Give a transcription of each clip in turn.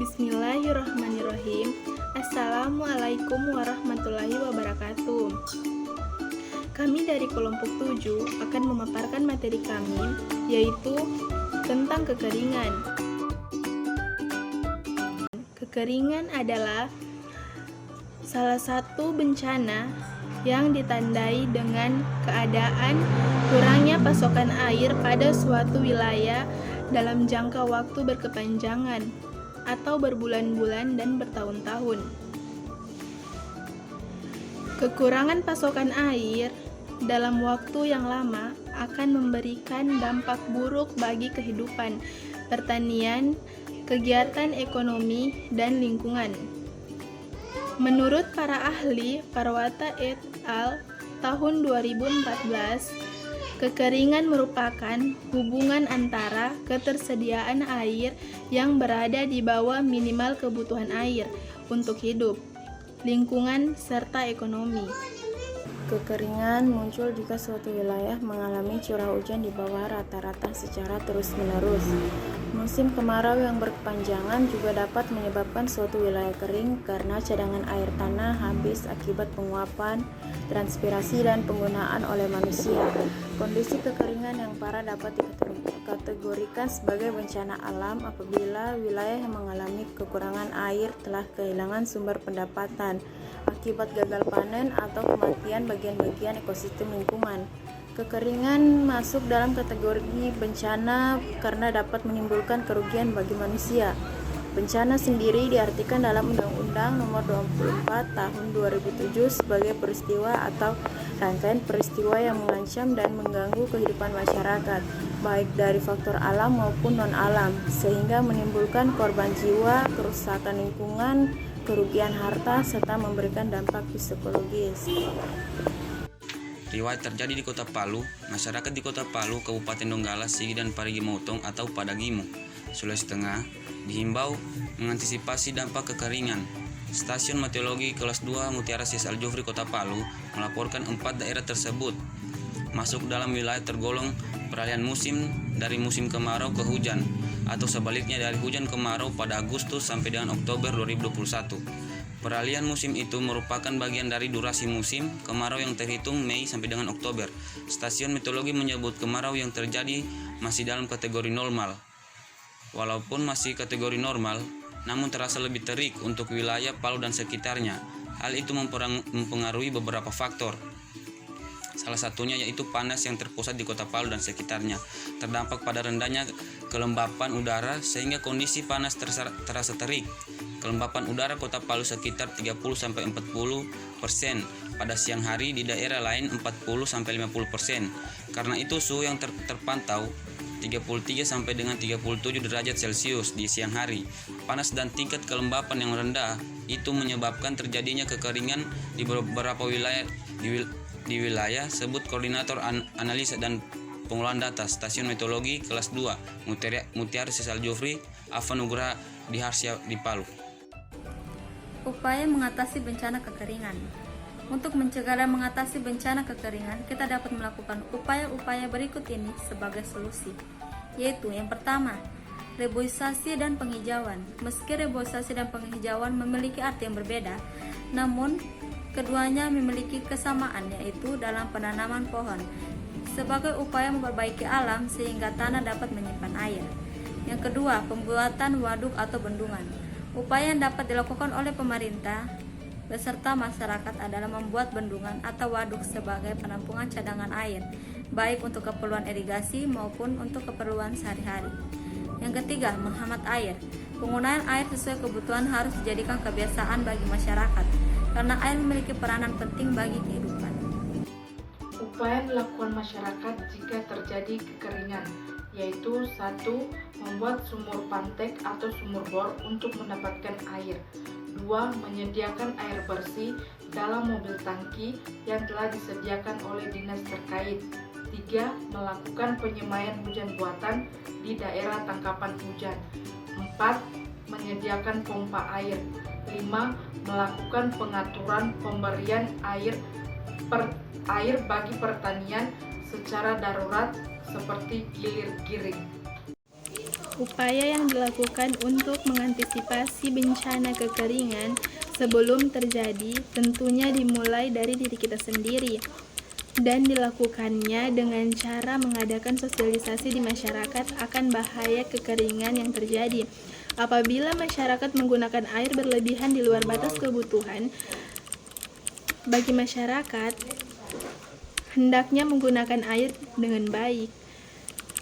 Bismillahirrahmanirrahim. Assalamualaikum warahmatullahi wabarakatuh. Kami dari kelompok 7 akan memaparkan materi kami, yaitu tentang kekeringan. Kekeringan adalah salah satu bencana yang ditandai dengan keadaan kurangnya pasokan air pada suatu wilayah dalam jangka waktu berkepanjangan atau berbulan-bulan dan bertahun-tahun. Kekurangan pasokan air dalam waktu yang lama akan memberikan dampak buruk bagi kehidupan, pertanian, kegiatan ekonomi, dan lingkungan. Menurut para ahli, Parwata et al. Tahun 2014, kekeringan merupakan hubungan antara ketersediaan air yang berada di bawah minimal kebutuhan air untuk hidup, lingkungan, serta ekonomi. Kekeringan muncul jika suatu wilayah mengalami curah hujan di bawah rata-rata secara terus-menerus. Musim kemarau yang berkepanjangan juga dapat menyebabkan suatu wilayah kering karena cadangan air tanah habis akibat penguapan, transpirasi, dan penggunaan oleh manusia. Kondisi kekeringan yang parah dapat dikategorikan sebagai bencana alam apabila wilayah yang mengalami kekurangan air telah kehilangan sumber pendapatan akibat gagal panen atau kematian bagian-bagian ekosistem lingkungan. Kekeringan masuk dalam kategori bencana karena dapat menimbulkan kerugian bagi manusia. Bencana sendiri diartikan dalam Undang-Undang Nomor 24 Tahun 2007 sebagai peristiwa atau rangkaian peristiwa yang mengancam dan mengganggu kehidupan masyarakat, baik dari faktor alam maupun non-alam, sehingga menimbulkan korban jiwa, kerusakan lingkungan, kerugian harta, serta memberikan dampak psikologis. Riwayat terjadi di Kota Palu. Masyarakat di Kota Palu, Kabupaten Donggala, Sigi, dan Parigi Motong atau Padagimo, Sulawesi Tengah dihimbau mengantisipasi dampak kekeringan. Stasiun Meteorologi Kelas 2 Mutiara Sis Al-Jufri Kota Palu melaporkan 4 daerah tersebut masuk dalam wilayah tergolong peralihan musim dari musim kemarau ke hujan, atau sebaliknya dari hujan kemarau pada Agustus sampai dengan Oktober 2021. Peralihan musim itu merupakan bagian dari durasi musim kemarau yang terhitung Mei sampai dengan Oktober. Stasiun meteorologi menyebut kemarau yang terjadi masih dalam kategori normal. Walaupun masih kategori normal, namun terasa lebih terik untuk wilayah Palu dan sekitarnya. Hal itu mempengaruhi beberapa faktor. Salah satunya yaitu panas yang terpusat di Kota Palu dan sekitarnya, terdampak pada rendahnya kelembapan udara sehingga kondisi panas terasa terik. Kelembapan udara Kota Palu sekitar 30-40%, pada siang hari di daerah lain 40-50%. Karena itu suhu yang terpantau 33 sampai dengan 37 derajat Celcius di siang hari. Panas dan tingkat kelembapan yang rendah itu menyebabkan terjadinya kekeringan di beberapa wilayah di wilayah sebut Koordinator Analisa dan Pengelolaan Data Stasiun Meteorologi Kelas 2 Mutiara Sis Al-Jufri Afa Nugraha di Harsya di Palu. Upaya mengatasi bencana kekeringan. Untuk mencegah dan mengatasi bencana kekeringan, kita dapat melakukan upaya-upaya berikut ini sebagai solusi, yaitu yang pertama, reboisasi dan penghijauan. Meski reboisasi dan penghijauan memiliki arti yang berbeda, namun keduanya memiliki kesamaan, yaitu dalam penanaman pohon sebagai upaya memperbaiki alam sehingga tanah dapat menyimpan air. Yang kedua, pembuatan waduk atau bendungan. Upaya yang dapat dilakukan oleh pemerintah beserta masyarakat adalah membuat bendungan atau waduk sebagai penampungan cadangan air, baik untuk keperluan irigasi maupun untuk keperluan sehari-hari. Yang ketiga, menghemat air. Penggunaan air sesuai kebutuhan harus dijadikan kebiasaan bagi masyarakat, karena air memiliki peranan penting bagi kehidupan. Upaya dilakukan masyarakat jika terjadi kekeringan, yaitu 1. Membuat sumur pantek atau sumur bor untuk mendapatkan air. 2. Menyediakan air bersih dalam mobil tangki yang telah disediakan oleh dinas terkait. 3. Melakukan penyemaian hujan buatan di daerah tangkapan hujan. 4. Menyediakan pompa air. 5. Melakukan pengaturan pemberian air bagi pertanian secara darurat seperti gilir giring. upaya yang dilakukan untuk mengantisipasi bencana kekeringan sebelum terjadi tentunya dimulai dari diri kita sendiri dan dilakukannya dengan cara mengadakan sosialisasi di masyarakat akan bahaya kekeringan yang terjadi. Apabila masyarakat menggunakan air berlebihan di luar batas kebutuhan, bagi masyarakat hendaknya menggunakan air dengan baik.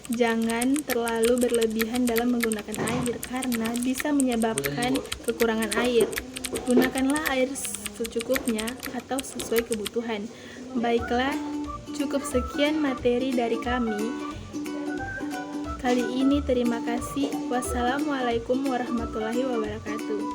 Jangan terlalu berlebihan dalam menggunakan air karena bisa menyebabkan kekurangan air. Gunakanlah air secukupnya atau sesuai kebutuhan. Baiklah, cukup sekian materi dari kami. Kali ini terima kasih. Wassalamualaikum warahmatullahi wabarakatuh.